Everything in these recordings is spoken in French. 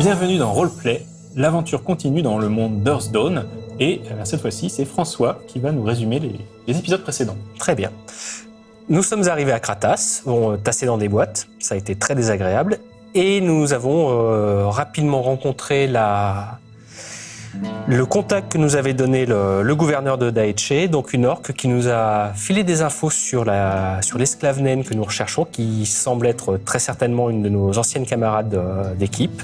Bienvenue dans Roleplay, l'aventure continue dans le monde d'Hearthstone, et cette fois-ci c'est François qui va nous résumer les épisodes précédents. Très bien. Nous sommes arrivés à Kratas, tassés dans des boîtes, ça a été très désagréable, et nous avons rapidement rencontré le contact que nous avait donné le gouverneur de Daeche, donc une orque qui nous a filé des infos sur l'esclave naine que nous recherchons, qui semble être très certainement une de nos anciennes camarades d'équipe.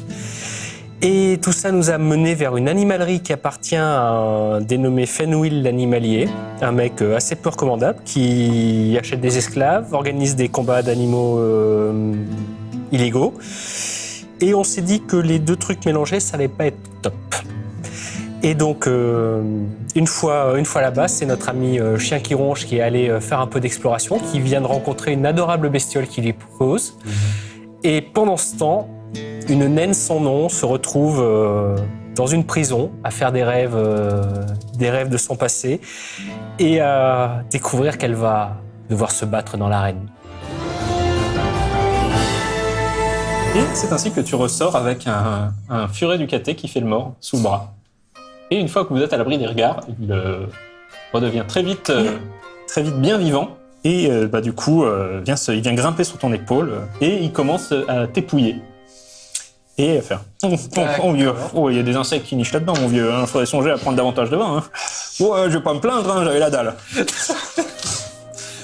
Et tout ça nous a mené vers une animalerie qui appartient à un dénommé Fenwill l'animalier, un mec assez peu recommandable qui achète des esclaves, organise des combats d'animaux illégaux. Et on s'est dit que les deux trucs mélangés, ça allait pas être top. Et donc, une fois là-bas, c'est notre ami Chien qui ronge qui est allé faire un peu d'exploration, qui vient de rencontrer une adorable bestiole qui lui propose. Et pendant ce temps, une naine sans nom se retrouve dans une prison à faire des rêves de son passé et à découvrir qu'elle va devoir se battre dans l'arène. Et c'est ainsi que tu ressors avec un furet du caté qui fait le mort sous le bras. Et une fois que vous êtes à l'abri des regards, il redevient très vite bien vivant. Et du coup, il vient grimper sur ton épaule et il commence à t'épouiller. Et à faire oh vieux, il y a des insectes qui nichent là-dedans, mon vieux. Il faudrait songer à prendre davantage de vin. Ouais, je vais pas me plaindre, j'avais la dalle.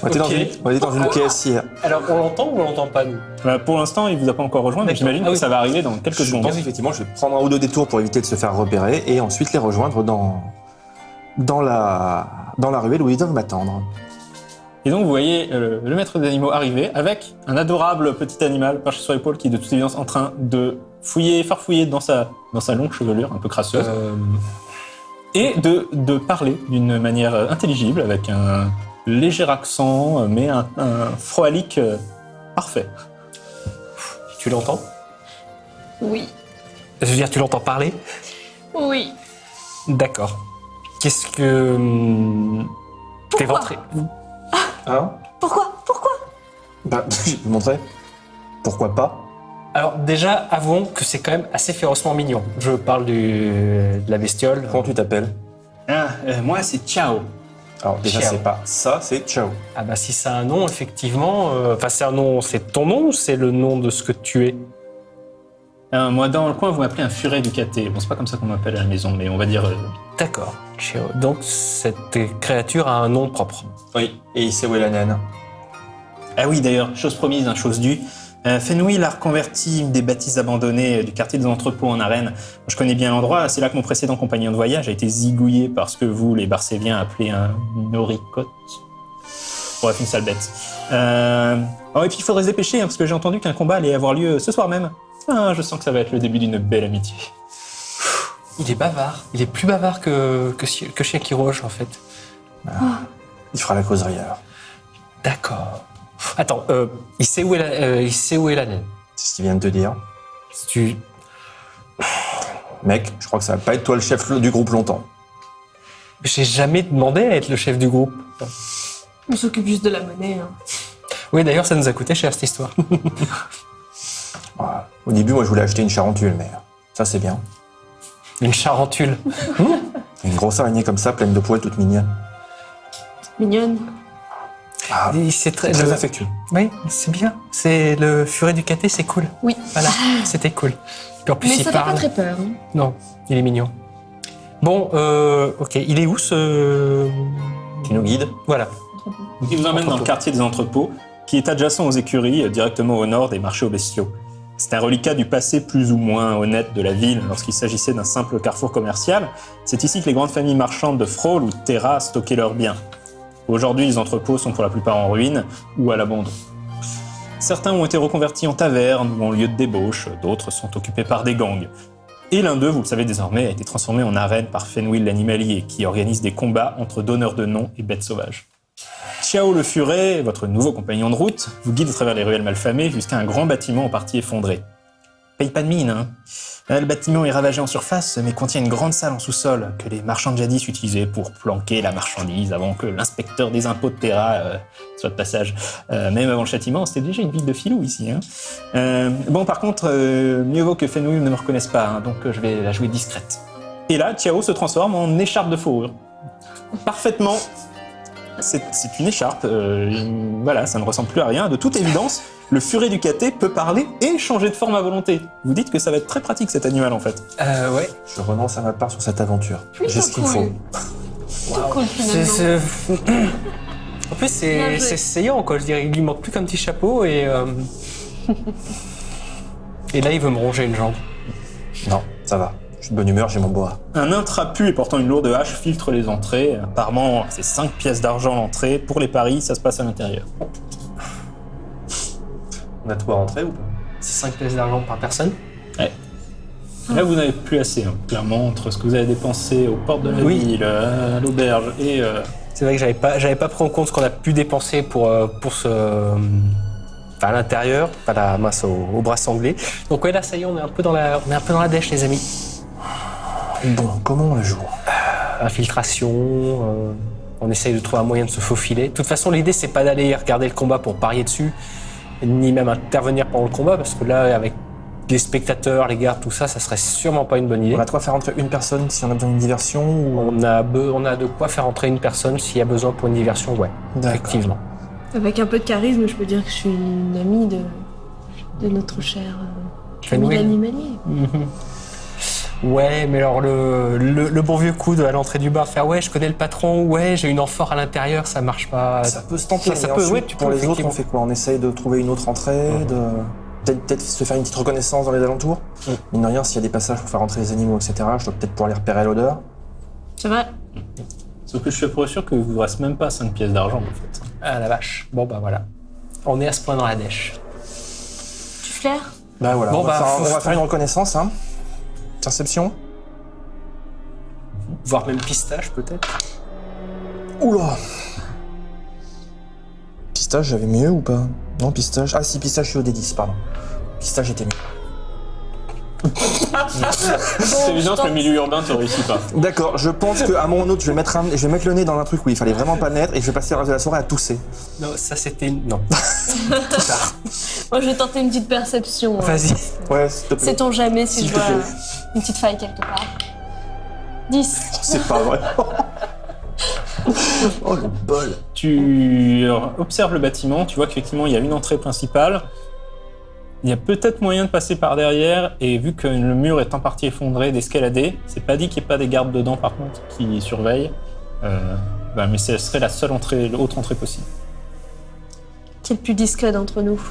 On était dans une caisse hier. Alors, on l'entend ou on l'entend pas, nous ? Pour l'instant, il vous a pas encore rejoint, mais j'imagine que ça va arriver dans quelques secondes. Je pense effectivement, je vais prendre un ou deux détours pour éviter de se faire repérer et ensuite les rejoindre dans la ruelle où ils doivent m'attendre. Et donc, vous voyez le maître des animaux arriver avec un adorable petit animal perché sur l'épaule qui est de toute évidence en train de farfouiller dans sa longue chevelure un peu crasseuse et de parler d'une manière intelligible avec un léger accent, mais un froalique parfait. Tu l'entends ? Oui. Je veux dire, tu l'entends parler ? Oui. D'accord. Qu'est-ce que... T'es rentré. Hein ? Pourquoi ? Je vais te montrer. Pourquoi pas ? Alors déjà, avouons que c'est quand même assez férocement mignon. Je parle de la bestiole. Comment tu t'appelles ? Moi, c'est Ciao. Alors déjà, Ciao. c'est pas ça, c'est ciao. Ah bah si c'est un nom, effectivement... c'est un nom, c'est ton nom ou c'est le nom de ce que tu es ? Moi, dans le coin, vous m'appelez un furet du caté. Bon, c'est pas comme ça qu'on m'appelle à la maison, mais on va dire... D'accord. Ciao. Donc cette créature a un nom propre. Oui, et il sait où est la naine. Ah oui, d'ailleurs, chose promise, chose due. Fenwill a reconverti une des bâtisses abandonnées du quartier des entrepôts en arène. Je connais bien l'endroit, c'est là que mon précédent compagnon de voyage a été zigouillé par ce que vous, les Barcéviens, appelez un noricote. Bref, une sale bête. Et puis il faudrait se dépêcher, parce que j'ai entendu qu'un combat allait avoir lieu ce soir même. Je sens que ça va être le début d'une belle amitié. Il est bavard. Il est plus bavard que Chien qui roche, en fait. Il fera la causerie alors. D'accord. Attends, il sait où est la naine. C'est ce qu'il vient de te dire. Si tu... Mec, je crois que ça va pas être toi le chef du groupe longtemps. J'ai jamais demandé à être le chef du groupe. On s'occupe juste de la monnaie. Hein. Oui, d'ailleurs, ça nous a coûté cher, cette histoire. Voilà. Au début, moi, je voulais acheter une charentule, mais ça, c'est bien. Une charentule. Une grosse araignée comme ça, pleine de poils, toute mignonne. Mignonne. Ah, C'est très affectueux. Oui, c'est bien. C'est le furet du caté, c'est cool. Oui. Voilà, c'était cool. Puis en plus, Mais il ça fait parle. pas très peur. Hein. Non, il est mignon. Bon, ok. Il est où ce... Tu nous guides ? Voilà. Donc, il vous emmène dans le quartier des entrepôts, qui est adjacent aux écuries, directement au nord des marchés aux bestiaux. C'est un reliquat du passé plus ou moins honnête de la ville lorsqu'il s'agissait d'un simple carrefour commercial. C'est ici que les grandes familles marchandes de Frôle ou de Terra stockaient leurs biens. Aujourd'hui, les entrepôts sont pour la plupart en ruine ou à l'abandon. Certains ont été reconvertis en tavernes ou en lieux de débauche, d'autres sont occupés par des gangs. Et l'un d'eux, vous le savez désormais, a été transformé en arène par Fenwill l'animalier, qui organise des combats entre donneurs de noms et bêtes sauvages. Ciao le furet, votre nouveau compagnon de route, vous guide à travers les ruelles malfamées jusqu'à un grand bâtiment en partie effondré. paye pas de mine. Hein. Le bâtiment est ravagé en surface, mais contient une grande salle en sous-sol que les marchands de jadis utilisaient pour planquer la marchandise avant que l'inspecteur des impôts de Terra soit de passage. Même avant le châtiment, c'était déjà une ville de filou ici. Hein. Bon, par contre, mieux vaut que Fenway ne me reconnaisse pas, hein, donc je vais la jouer discrète. Et là, Tiao se transforme en écharpe de fourrure. Parfaitement. C'est une écharpe. Voilà, ça ne ressemble plus à rien. De toute évidence, le furet du caté peut parler et changer de forme à volonté. Vous dites que ça va être très pratique cet animal en fait. Ouais. Je renonce à ma part sur cette aventure. Plutôt J'ai ce qu'il cool. faut. Plutôt cool finalement. En plus, Bien joué. c'est saillant, quoi. Je dirais, il lui manque plus qu'un petit chapeau et. Et là, il veut me ronger une jambe. Non, ça va. Je suis de bonne humeur, j'ai mon boa. Un nain trapu et portant une lourde hache filtre les entrées. Apparemment, c'est 5 pièces d'argent l'entrée. Pour les paris, ça se passe à l'intérieur. On a de quoi rentrer ou pas? C'est 5 pièces d'argent par personne. Là, vous n'avez plus assez, hein. Clairement, entre ce que vous avez dépensé aux portes de la Oui. ville, à l'auberge et... C'est vrai que j'avais pas pris en compte ce qu'on a pu dépenser pour ce. Enfin, à l'intérieur, pas la masse au bras sanglé. Donc ouais, là, ça y est, on est un peu dans la dèche, les amis. Bon, comment on la joue? Infiltration, on essaye de trouver un moyen de se faufiler. De toute façon, l'idée, c'est pas d'aller regarder le combat pour parier dessus, ni même intervenir pendant le combat, parce que là, avec les spectateurs, les gardes, tout ça, ça serait sûrement pas une bonne idée. On a de quoi faire entrer une personne si on a besoin d'une diversion ou... On a de quoi faire entrer une personne s'il y a besoin pour une diversion, ouais, D'accord. effectivement. Avec un peu de charisme, je peux dire que je suis une amie de notre cher ami Fenway. l'animalier. Ouais, mais alors le bon vieux coup de à l'entrée du bar, faire ouais, je connais le patron, ouais, j'ai une amphore à l'intérieur, ça marche pas. Ça peut se tenter. Ça mais peut, ensuite, ouais, tu pour peux, les autres, effectivement. on fait quoi? On essaye de trouver une autre entrée, peut-être se faire une petite reconnaissance dans les alentours. Mine de rien, s'il y a des passages pour faire rentrer les animaux, etc., je dois peut-être pouvoir les repérer à l'odeur. C'est vrai. Sauf que je suis à peu sûr que vous ne reste même pas 5 pièces d'argent, en fait. Ah la vache. Bon bah voilà. On est à ce point dans la dèche. Tu flaires? Bah voilà, Bon, on, va bah, faire, on va faire une reconnaissance, hein. Perception. Voire même pistache peut-être. Oula. Pistache, j'avais mieux ou pas? Non, pistache. Ah si, pistache, je suis au D10, pardon. Pistache était mieux. C'est évident que le milieu urbain te réussit pas. D'accord, je pense qu'à mon autre, je vais mettre le nez dans un truc où il fallait vraiment pas naître et je vais passer le reste de la soirée à tousser. Non, ça c'était non. Moi, je vais tenter une petite perception. Vas-y. Ouais, s'il te plaît. Sait-on jamais si S'il je te vois plaît. une petite faille quelque part. 10. C'est pas vrai. Oh le bol. Tu observes le bâtiment, tu vois qu'effectivement il y a une entrée principale. Il y a peut-être moyen de passer par derrière et vu que le mur est en partie effondré, d'escalader. C'est pas dit qu'il n'y ait pas des gardes dedans par contre qui surveillent. Mais ce serait la seule entrée, l'autre entrée possible. Qui est le plus discret d'entre nous?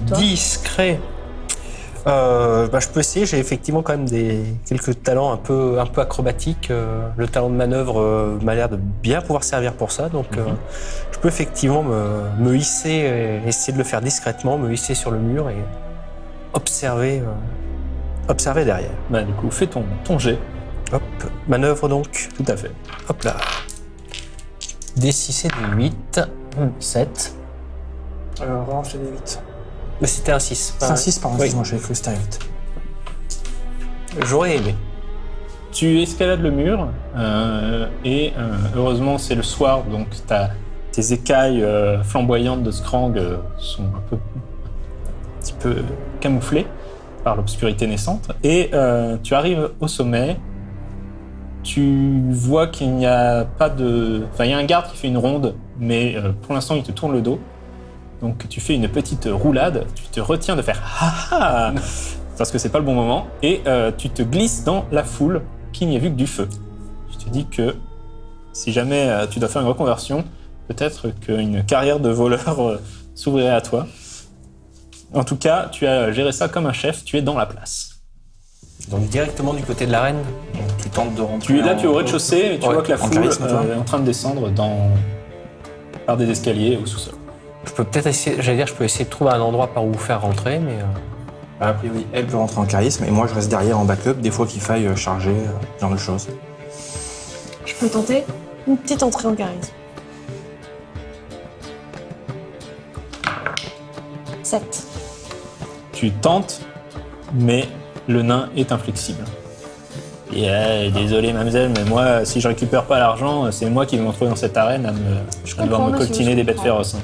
Toi. Discret. Je peux essayer. J'ai effectivement quand même quelques talents un peu acrobatiques. Le talent de manœuvre m'a l'air de bien pouvoir servir pour ça. Donc, je peux effectivement me hisser, et essayer de le faire discrètement, me hisser sur le mur et observer derrière. Bah, du coup, fais ton jet. Hop, manœuvre donc. Tout à fait. Hop là. D6 et D8. 7. Alors, j'ai des 8. Mais c'était un 6. C'est un 6, pardon, Oui. excuse-moi, j'avais cru que c'était un 8. J'aurais aimé. Tu escalades le mur et heureusement c'est le soir, donc tes écailles flamboyantes de Skrang sont un petit peu camouflées par l'obscurité naissante. Et tu arrives au sommet, tu vois qu'il n'y a pas de... Enfin, il y a un garde qui fait une ronde, mais pour l'instant il te tourne le dos. Donc tu fais une petite roulade, tu te retiens de faire « ha ha !» parce que c'est pas le bon moment, et tu te glisses dans la foule qui n'y a vu que du feu. Je te dis que si jamais tu dois faire une reconversion, peut-être qu'une carrière de voleur s'ouvrirait à toi. En tout cas, tu as géré ça comme un chef, tu es dans la place. Donc directement du côté de l'arène. Tu tentes de rentrer. Tu es là, tu es au rez-de-chaussée, et tu Ouais, vois que la en foule charisme, toi. est en train de descendre par des escaliers au sous-sol. Je peux peut-être essayer, je peux essayer de trouver un endroit par où vous faire rentrer, mais A priori, elle peut rentrer en charisme et moi je reste derrière en backup, des fois qu'il faille charger, ce genre de choses. Je peux tenter une petite entrée en charisme. 7. Tu tentes, mais le nain est inflexible. Et désolé mademoiselle, mais moi, si je récupère pas l'argent, c'est moi qui vais me retrouver dans cette arène à devoir me coltiner des bêtes féroces.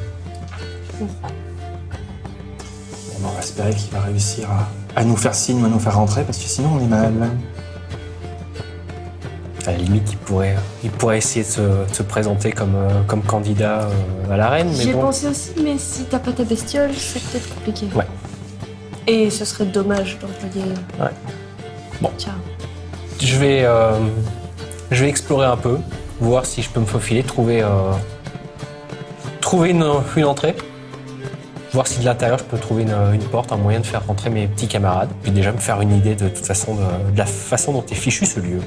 On va espérer qu'il va réussir à nous faire signe ou à nous faire rentrer, parce que sinon on est mal. À la limite, il pourrait essayer de se présenter comme candidat à l'arène, mais J'y ai bon. pensé aussi, mais si t'as pas ta bestiole, c'est peut-être compliqué. Ouais. Et ce serait dommage d'employer. Ouais. Bon. Ciao. Je vais explorer un peu, voir si je peux me faufiler, trouver une entrée, voir si de l'intérieur je peux trouver une porte, un moyen de faire rentrer mes petits camarades, puis déjà me faire une idée de toute façon de la façon dont est fichu ce lieu.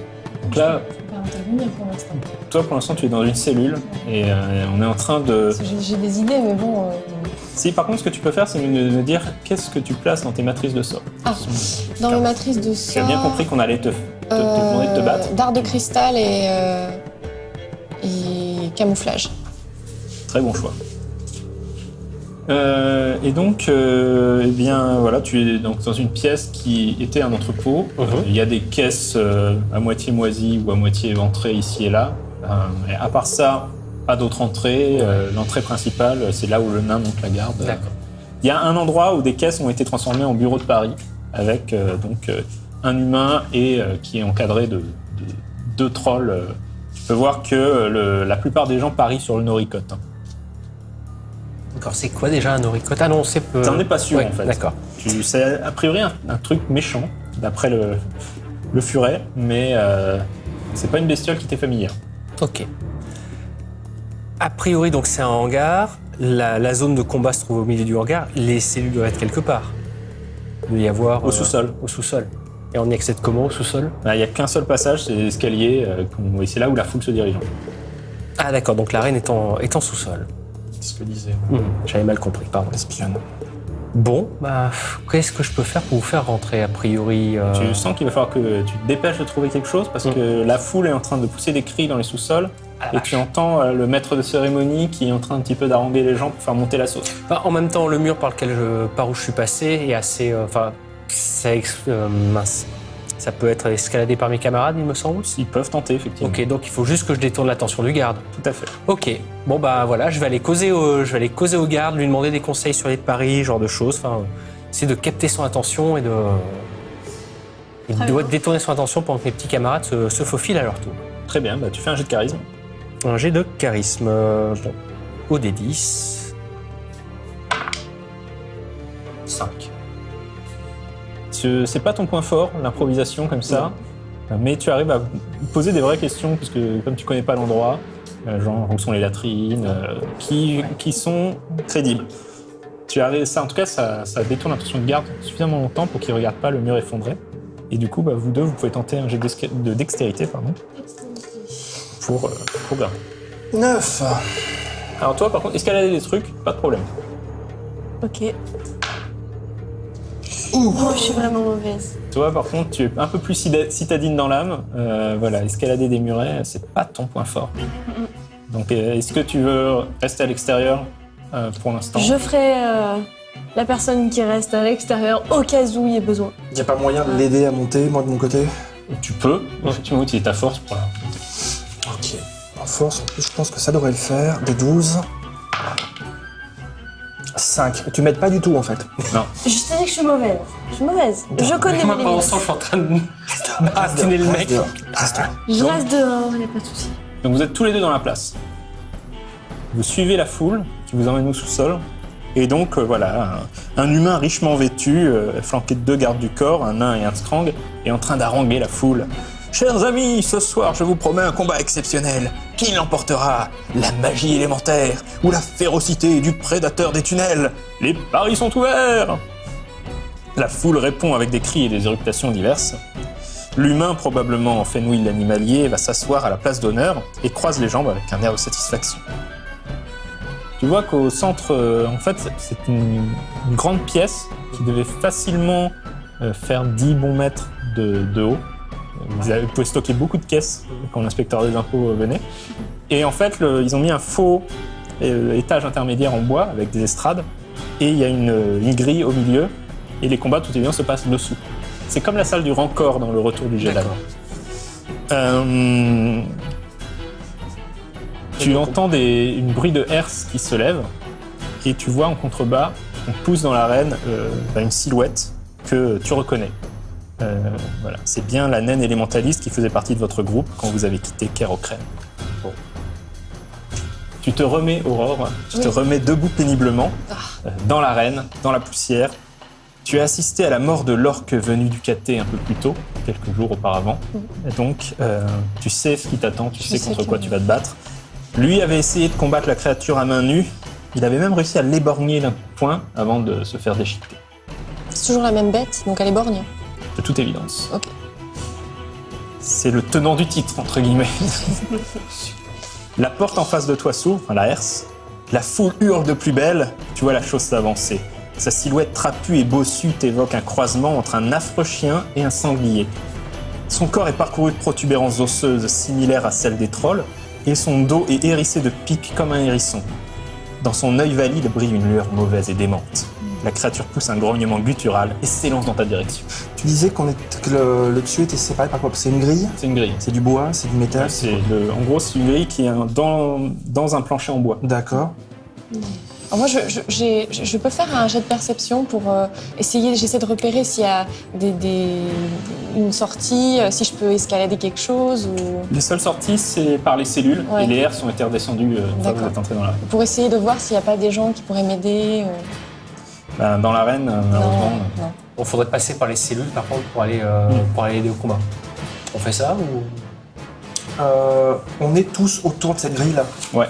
Donc là, Je peux pas intervenir pour l'instant. toi pour l'instant tu es dans une cellule et on est en train de... Parce que j'ai des idées, mais bon. Si par contre ce que tu peux faire c'est me dire qu'est-ce que tu places dans tes matrices de sort. Ah, dans mes matrices de J'ai sort. bien compris qu'on allait te demander de te battre. Dard de cristal et camouflage. Très bon choix. Et donc, eh bien, voilà, tu es donc dans une pièce qui était un entrepôt. Il y a des caisses à moitié moisies ou à moitié éventrées ici et là. Et à part ça, pas d'autre entrée. L'entrée principale, c'est là où le nain monte la garde. D'accord. Il y a un endroit où des caisses ont été transformées en bureau de Paris, avec un humain et qui est encadré de deux trolls. Tu peux voir que la plupart des gens parient sur le noricote. D'accord, c'est quoi déjà un oricote? Ah non, c'est peu... T'en es pas sûr Ouais, en fait. D'accord. C'est a priori un truc méchant, d'après le furet, mais c'est pas une bestiole qui t'est familière. Ok. A priori, donc c'est un hangar. La zone de combat se trouve au milieu du hangar. Les cellules doivent être quelque part. Il doit y avoir... Au sous-sol. Au sous-sol. Et on y accède comment au sous-sol? Il n'y a qu'un seul passage, c'est l'escalier, et c'est là où la foule se dirige. Ah d'accord, donc l'arène est en sous-sol. C'est ce que disait J'avais mal compris, pardon. l'espionne. Bon, bah, qu'est-ce que je peux faire pour vous faire rentrer, a priori Tu sens qu'il va falloir que tu te dépêches de trouver quelque chose, parce que la foule est en train de pousser des cris dans les sous-sols, et tu entends le maître de cérémonie qui est en train un petit peu d'haranguer les gens pour faire monter la sauce. Enfin, en même temps, le mur par où je suis passé est assez... mince. Ça peut être escaladé par mes camarades, il me semble. Ils peuvent tenter, effectivement. Ok, donc il faut juste que je détourne l'attention du garde. Tout à fait. Ok, bon bah voilà, je vais aller causer au garde, lui demander des conseils sur les paris, genre de choses. Enfin, essayer de capter son attention et de détourner son attention pendant que mes petits camarades se faufilent à leur tour. Très bien, bah, tu fais un jet de charisme. Un jet de charisme. Bon, au D10. 5. C'est pas ton point fort, l'improvisation comme ça, mais tu arrives à poser des vraies questions, parce que comme tu connais pas l'endroit, genre où sont les latrines, qui sont crédibles. Tu arrives, ça, en tout cas, ça détourne l'attention de garde suffisamment longtemps pour qu'il ne regarde pas le mur effondré. Et du coup, bah, vous deux, vous pouvez tenter un jet de dextérité, pour garder. 9. Alors toi, par contre, escalader des trucs, pas de problème. Ok. Oh, je suis vraiment mauvaise. Toi, par contre, tu es un peu plus citadine dans l'âme. Voilà, escalader des murets, c'est pas ton point fort. Donc, est-ce que tu veux rester à l'extérieur pour l'instant? Je ferai la personne qui reste à l'extérieur au cas où il y ait besoin. Il n'y a pas moyen de l'aider à monter, moi de mon côté? Tu peux, effectivement, utiliser ta force pour la... Ok. En force, en plus, je pense que ça devrait le faire. Des 12. 5. Tu m'aides pas du tout, en fait. Non. Je te dis que je suis mauvaise. Je suis mauvaise. Je connais mes Moi, pendant limites. ce temps, je suis en train de baratiner le mec. Reste dehors. Je reste dehors, il n'y a pas de souci. Donc vous êtes tous les deux dans la place. Vous suivez la foule qui vous emmène au sous-sol. Et donc voilà, un humain richement vêtu, flanqué de 2 gardes du corps, un nain et un strang, est en train d'haranguer la foule. Chers amis, ce soir je vous promets un combat exceptionnel. Qui l'emportera? La magie élémentaire ou la férocité du prédateur des tunnels? Les paris sont ouverts! La foule répond avec des cris et des éruptations diverses. L'humain, probablement en fenouil l'animalier, va s'asseoir à la place d'honneur et croise les jambes avec un air de satisfaction. Tu vois qu'au centre, en fait, c'est une grande pièce qui devait facilement faire 10 bons mètres de haut. Vous pouvez stocker beaucoup de caisses quand l'inspecteur des impôts venait. Et en fait, ils ont mis un faux étage intermédiaire en bois avec des estrades. Et il y a une grille au milieu et les combats, tout évidemment, se passent dessous. C'est comme la salle du Rancor dans le Retour du Jedi. D'accord. Tu entends une bruit de herse qui se lève et tu vois en contrebas, on pousse dans l'arène une silhouette que tu reconnais. Voilà. C'est bien la naine élémentaliste qui faisait partie de votre groupe quand vous avez quitté Kérocrène. Bon. Tu te remets, Aurore, tu te remets debout péniblement dans l'arène, dans la poussière. Tu as assisté à la mort de l'orque venu du Caté un peu plus tôt, quelques jours auparavant. Et donc, tu sais ce qui t'attend, tu sais contre quoi tu vas te battre. Lui avait essayé de combattre la créature à main nue. Il avait même réussi à l'éborgner d'un point avant de se faire déchiqueter. C'est toujours la même bête, donc elle est borgne. De toute évidence. Ok. C'est le tenant du titre, entre guillemets. La porte en face de toi s'ouvre, la herse. La foule hurle de plus belle. Tu vois la chose s'avancer. Sa silhouette trapue et bossue t'évoque un croisement entre un affreux chien et un sanglier. Son corps est parcouru de protubérances osseuses similaires à celles des trolls, et son dos est hérissé de pics comme un hérisson. Dans son œil valide brille une lueur mauvaise et démente. La créature pousse un grognement guttural et s'élance dans ta direction. Tu disais que le dessus était séparé par quoi? C'est une grille? C'est une grille. C'est du bois? C'est du métal? En gros, c'est une grille qui est dans un plancher en bois. D'accord. Alors moi, je peux faire un jet de perception pour j'essaie de repérer s'il y a une sortie, si je peux escalader quelque chose ou... Les seules sorties, c'est par les cellules, Ouais. et les herses ont été redescendues une fois que vous D'accord. êtes entré dans l'arène. Pour essayer de voir s'il n'y a pas des gens qui pourraient m'aider. Dans l'arène, malheureusement... Non. Bon, faudrait passer par les cellules, par contre, pour aller aider au combat. On fait ça ou... On est tous autour de cette grille-là. Ouais.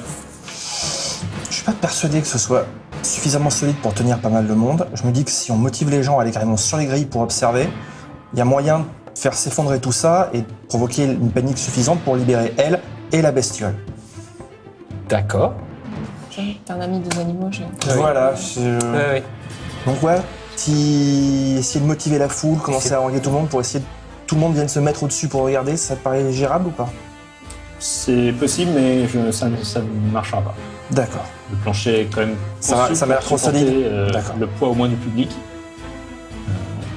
Je suis pas persuadé que ce soit suffisamment solide pour tenir pas mal de monde. Je me dis que si on motive les gens à aller carrément sur les grilles pour observer, il y a moyen de faire s'effondrer tout ça et de provoquer une panique suffisante pour libérer elle et la bestiole. D'accord. T'es un ami des animaux, Voilà. Ouais. Donc ouais, essayer de motiver la foule, commencer à haranguer tout le monde pour essayer que tout le monde vienne se mettre au-dessus pour regarder, ça te paraît gérable ou pas? C'est possible, mais ça ne marchera pas. D'accord. Le plancher est quand même... Ça conçu m'a l'air pour trop supporter, solide. D'accord. le poids au moins du public.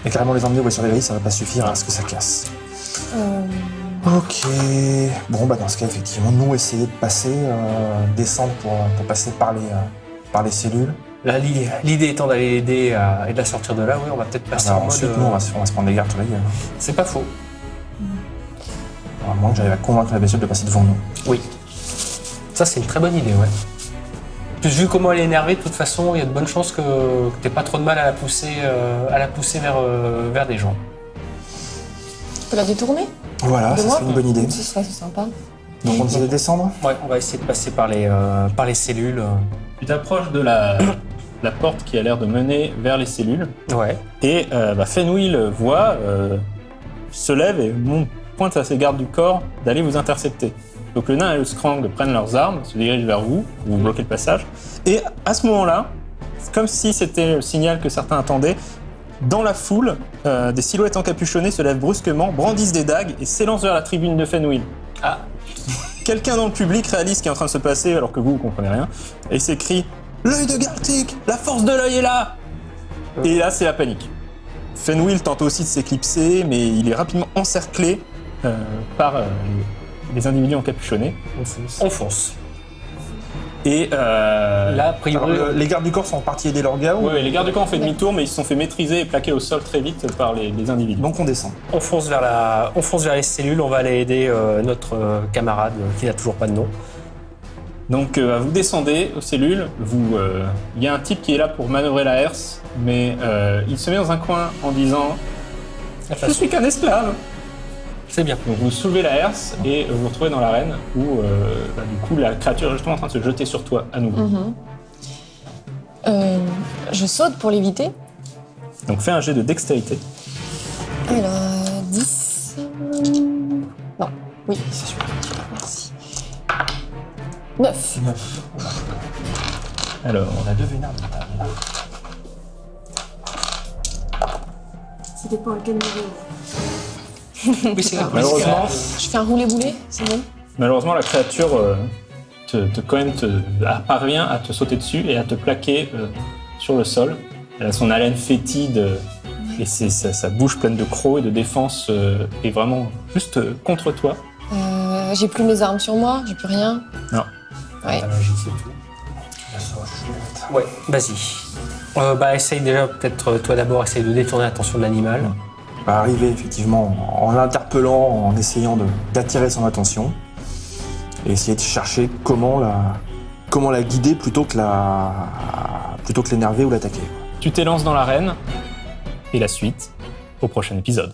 Et carrément les emmener sur les grilles, ça va pas suffire à ce que ça casse. Ok. Bon, dans ce cas, effectivement, nous essayer de passer, descendre pour passer par les cellules. Là, l'idée étant d'aller l'aider et de la sortir de là, oui, on va peut-être passer Alors, en mode... ensuite, nous, on va se prendre des gardes sur la gueule. C'est pas faux. À moins que j'arrive à convaincre la bestiole de passer devant nous. Oui. Ça, c'est une très bonne idée, ouais. Plus vu comment elle est énervée, de toute façon, il y a de bonnes chances que t'aies pas trop de mal à la pousser vers des gens. Tu peux la détourner Voilà, de ça moi serait une bonne idée. Ce serait sympa. Donc on essaie de descendre. Ouais, on va essayer de passer par les cellules. Tu t'approches de la porte qui a l'air de mener vers les cellules. Ouais. Et Fenwil voit, se lève et pointe à ses gardes du corps d'aller vous intercepter. Donc le nain et le Skrang prennent leurs armes, se dirigent vers vous, vous bloquez le passage. Et à ce moment-là, comme si c'était le signal que certains attendaient, dans la foule, des silhouettes encapuchonnées se lèvent brusquement, brandissent des dagues et s'élancent vers la tribune de Fenwil. Ah. Quelqu'un dans le public réalise ce qui est en train de se passer alors que vous comprenez rien, et il s'écrie « L'œil de Galtic! La force de l'œil est là !» Et là, c'est la panique. Fenwil tente aussi de s'éclipser, mais il est rapidement encerclé par les individus encapuchonnés. On fonce. Et Là, a priori... Alors, les gardes du corps sont partis aider leur gars ou... les gardes du camp ont fait demi-tour, mais ils se sont fait maîtriser et plaquer au sol très vite par les individus. Donc on descend. On fonce vers les cellules, on va aller aider notre camarade qui n'a toujours pas de nom. Donc vous descendez aux cellules, il y a un type qui est là pour manœuvrer la herse, mais il se met dans un coin en disant « Je suis qu'un esclave !» C'est bien. Donc vous soulevez la herse et vous vous retrouvez dans l'arène où du coup la créature est justement en train de se jeter sur toi à nouveau. Je saute pour l'éviter. Donc fais un jet de dextérité. Alors, 10... Non, oui, c'est sûr. Merci. 9. Alors, On a deux vénards. Ça dépend à quel niveau. Oui, c'est vrai. malheureusement, Je fais un roulé-boulé, c'est bon? malheureusement la créature parvient à te sauter dessus et à te plaquer sur le sol. Elle a son haleine fétide Et sa bouche pleine de crocs et de défense est vraiment juste contre toi. J'ai plus mes armes sur moi, j'ai plus rien. Non. Ouais. La magie, c'est tout. Ouais, vas-y. Essaye déjà, peut-être toi d'abord, essaye de détourner l'attention de l'animal. Va arriver effectivement en l'interpellant, en essayant d'attirer son attention et essayer de chercher comment la guider plutôt que l'énerver ou l'attaquer. Tu t'élances dans l'arène et la suite au prochain épisode.